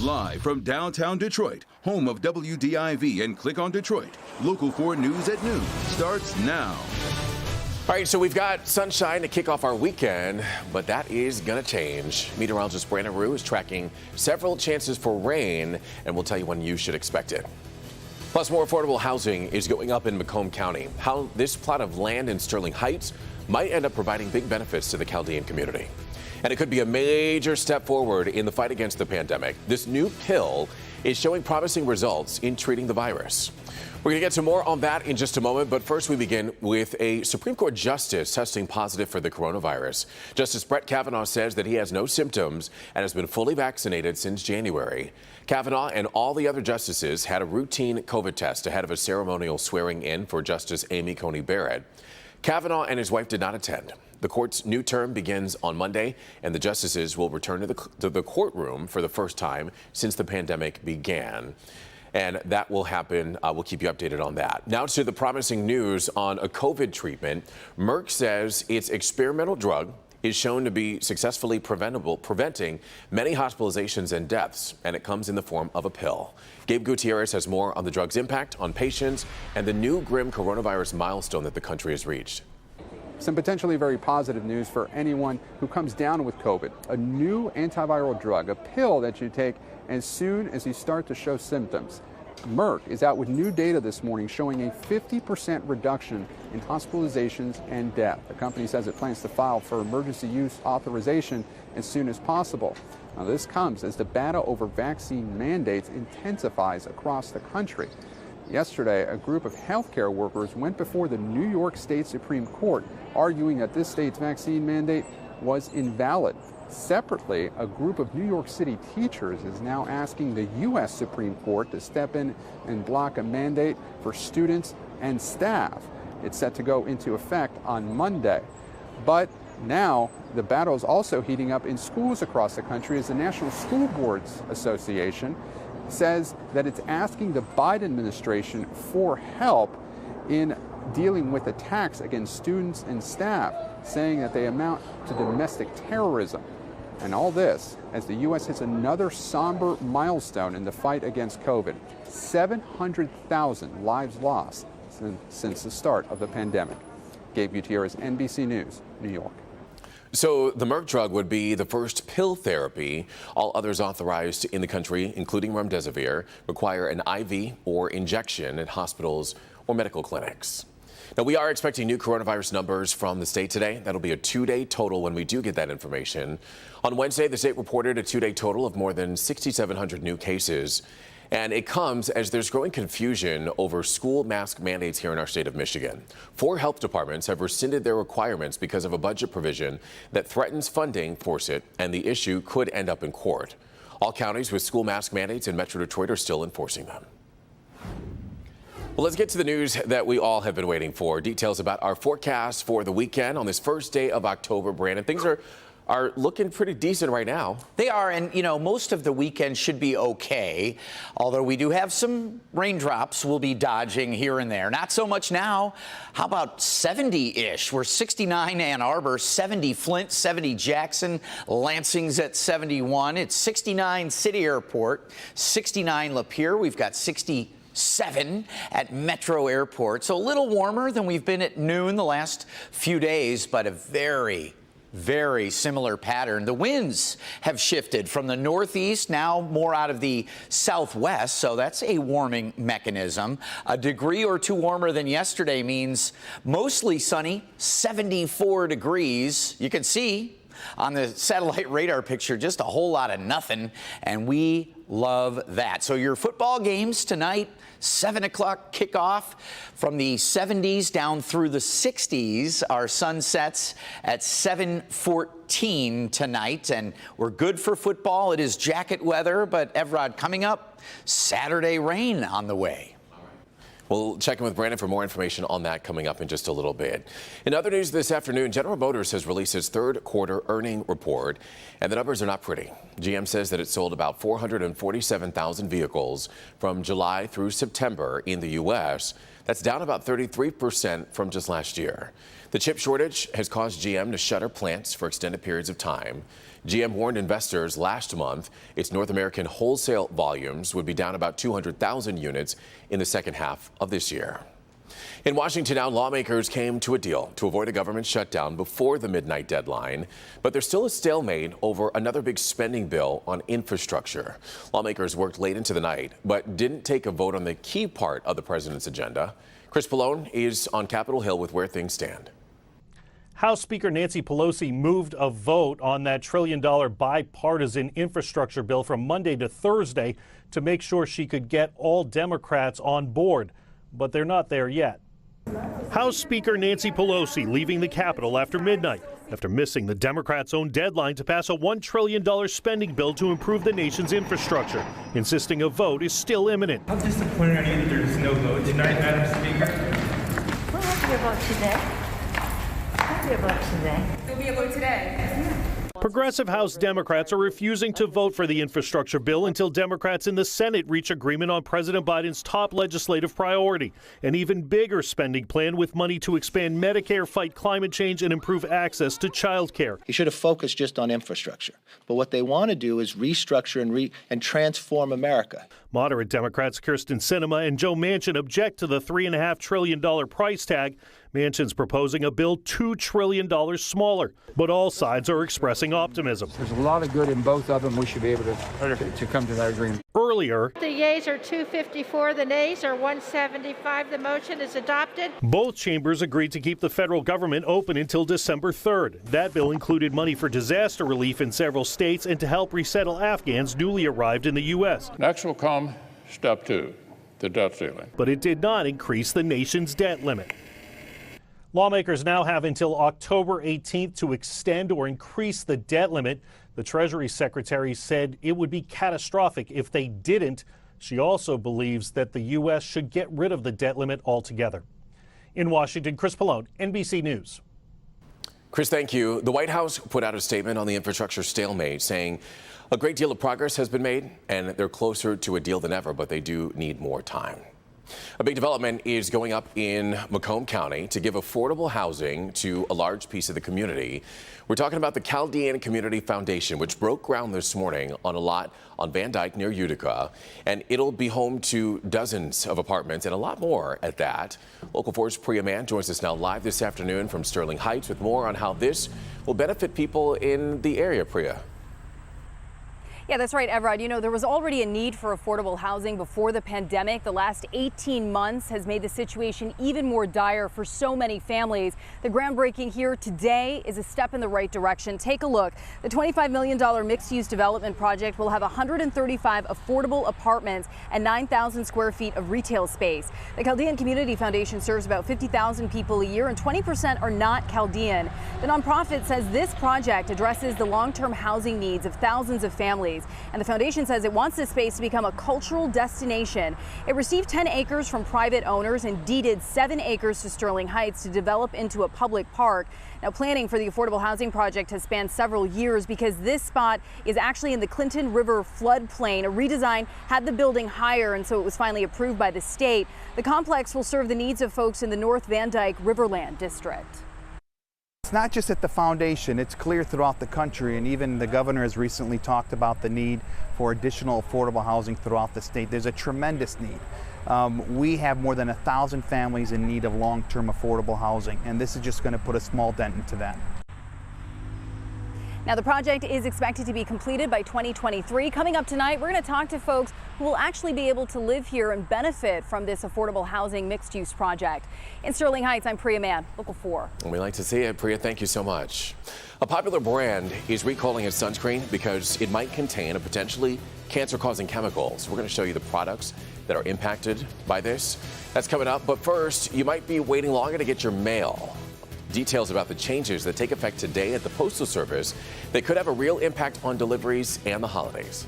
Live from downtown Detroit, home of WDIV and Click on Detroit, Local 4 News at noon starts now. All right, so we've got sunshine to kick off our weekend, but that is going to change. Meteorologist Brandon Rue is tracking several chances for rain, and we'll tell you when you should expect it. Plus, more affordable housing is going up in Macomb County. How this plot of land in Sterling Heights might end up providing big benefits to the Chaldean community. And it could be a major step forward in the fight against the pandemic. This new pill is showing promising results in treating the virus. We're going to get to more on that in just a moment, but first we begin with a Supreme Court justice testing positive for the coronavirus. Justice Brett Kavanaugh says that he has no symptoms and has been fully vaccinated since January. Kavanaugh and all the other justices had a routine COVID test ahead of a ceremonial swearing in for Justice Amy Coney Barrett. Kavanaugh and his wife did not attend. The court's new term begins on Monday, and the justices will return to the courtroom for the first time since the pandemic began. And that will happen. We'll keep you updated on that. Now to the promising news on a COVID treatment. Merck says its experimental drug is shown to be successfully preventing many hospitalizations and deaths, and it comes in the form of a pill. Gabe Gutierrez has more on the drug's impact on patients and the new grim coronavirus milestone that the country has reached. Some potentially very positive news for anyone who comes down with COVID. A new antiviral drug, a pill that you take as soon as you start to show symptoms. Merck is out with new data this morning showing a 50% reduction in hospitalizations and death. The company says it plans to file for emergency use authorization as soon as possible. Now, this comes as the battle over vaccine mandates intensifies across the country. Yesterday, a group of healthcare workers went before the New York State Supreme Court, arguing that this state's vaccine mandate was invalid. Separately, a group of New York City teachers is now asking the U.S. Supreme Court to step in and block a mandate for students and staff. It's set to go into effect on Monday. But now the battle is also heating up in schools across the country as the National School Boards Association says that it's asking the Biden administration for help in dealing with attacks against students and staff, saying that they amount to domestic terrorism. And all this as the U.S. hits another somber milestone in the fight against COVID. 700,000 lives lost since the start of the pandemic. Gabe Gutierrez, NBC News, New York. So the Merck drug would be the first pill therapy. All others authorized in the country, including remdesivir, require an IV or injection at hospitals or medical clinics. Now, we are expecting new coronavirus numbers from the state today. That'll be a two-day total when we do get that information. On Wednesday, the state reported a two-day total of more than 6,700 new cases. And it comes as there's growing confusion over school mask mandates here in our state of Michigan. 4 health departments have rescinded their requirements because of a budget provision that threatens funding for it, and the issue could end up in court. All counties with school mask mandates in Metro Detroit are still enforcing them. Well, let's get to the news that we all have been waiting for. Details about our forecast for the weekend on this first day of October, Brandon. Things are looking pretty decent right now. They are, and you know, most of the weekend should be okay, although we do have some raindrops we'll be dodging here and there. Not so much now. How about 70-ish? We're 69 Ann Arbor, 70 Flint, 70 Jackson, Lansing's at 71. It's 69 City Airport, 69 Lapeer. We've got 67 at Metro Airport. So a little warmer than we've been at noon the last few days, but a very similar pattern. The winds have shifted from the northeast, now more out of the southwest, so that's a warming mechanism. A degree or two warmer than yesterday means mostly sunny, 74 degrees. You can see on the satellite radar picture just a whole lot of nothing, and we love that. So your football games tonight, 7 o'clock kickoff from the 70s down through the 60s. Our sun sets at 7:14 tonight, and we're good for football. It is jacket weather, but Evrod, coming up, Saturday rain on the way. We'll check in with Brandon for more information on that coming up in just a little bit. In other news this afternoon, General Motors has released its third quarter earning report, and the numbers are not pretty. GM says that it sold about 447,000 vehicles from July through September in the U.S. That's down about 33% from just last year. The chip shortage has caused GM to shutter plants for extended periods of time. GM warned investors last month its North American wholesale volumes would be down about 200,000 units in the second half of this year. In Washington now, lawmakers came to a deal to avoid a government shutdown before the midnight deadline, but there's still a stalemate over another big spending bill on infrastructure. Lawmakers worked late into the night, but didn't take a vote on the key part of the president's agenda. Chris Pallone is on Capitol Hill with where things stand. House Speaker Nancy Pelosi moved a vote on that $1 trillion bipartisan infrastructure bill from Monday to Thursday to make sure she could get all Democrats on board. But they're not there yet. House Speaker Nancy Pelosi leaving the Capitol after midnight, after missing the Democrats' own deadline to pass a $1 trillion spending bill to improve the nation's infrastructure, insisting a vote is still imminent. I'm disappointed on you that there's no vote tonight, Madam Speaker. We'll have your vote today. There'll be a vote today. There'll be a vote today. Progressive House Democrats are refusing to vote for the infrastructure bill until Democrats in the Senate reach agreement on President Biden's top legislative priority, an even bigger spending plan with money to expand Medicare, fight climate change, and improve access to child care. He should have focused just on infrastructure. But what they want to do is restructure and transform America. Moderate Democrats Kyrsten Sinema and Joe Manchin object to the $3.5 trillion price tag. Manchin's proposing a bill $2 trillion smaller, but all sides are expressing optimism. There's a lot of good in both of them. We should be able to come to that agreement. Earlier, The yeas are 254, the nays are 175. The motion is adopted. both chambers agreed to keep the federal government open until December 3rd. That bill included money for disaster relief in several states and to help resettle Afghans newly arrived in the U.S. Next will come step 2, the debt ceiling. But it did not increase the nation's debt limit. Lawmakers now have until October 18th to extend or increase the debt limit. The Treasury Secretary said it would be catastrophic if they didn't. She also believes that the U.S. should get rid of the debt limit altogether. In Washington, Chris Pallone, NBC News. Chris, thank you. The White House put out a statement on the infrastructure stalemate saying a great deal of progress has been made and they're closer to a deal than ever, but they do need more time. A big development is going up in Macomb County to give affordable housing to a large piece of the community. We're talking about the Chaldean Community Foundation, which broke ground this morning on a lot on Van Dyke near Utica, and it'll be home to dozens of apartments and a lot more at that. Local 4's Priya Mann joins us now live this afternoon from Sterling Heights with more on how this will benefit people in the area. Priya. Yeah, that's right, Everett. You know, there was already a need for affordable housing before the pandemic. The last 18 months has made the situation even more dire for so many families. The groundbreaking here today is a step in the right direction. Take a look. The $25 million mixed-use development project will have 135 affordable apartments and 9,000 square feet of retail space. The Chaldean Community Foundation serves about 50,000 people a year, and 20% are not Chaldean. The nonprofit says this project addresses the long-term housing needs of thousands of families. And the foundation says it wants this space to become a cultural destination. It received 10 acres from private owners and deeded 7 acres to Sterling Heights to develop into a public park. Now, planning for the affordable housing project has spanned several years because this spot is actually in the Clinton River floodplain. A redesign had the building higher, and so it was finally approved by the state. The complex will serve the needs of folks in the North Van Dyke Riverland district. It's not just at the foundation, it's clear throughout the country, and even the governor has recently talked about the need for additional affordable housing throughout the state. There's a tremendous need. We have more than 1,000 families in need of long-term affordable housing, and this is just going to put a small dent into that. Now, the project is expected to be completed by 2023. Coming up tonight, we're going to talk to folks who will actually be able to live here and benefit from this affordable housing mixed-use project. In Sterling Heights, I'm Priya Mann, Local 4. We like to see it. Priya, thank you so much. A popular brand is recalling its sunscreen because it might contain a potentially cancer-causing chemicals. We're going to show you the products that are impacted by this. That's coming up. But first, you might be waiting longer to get your mail. Details about the changes that take effect today at the Postal Service that could have a real impact on deliveries and the holidays.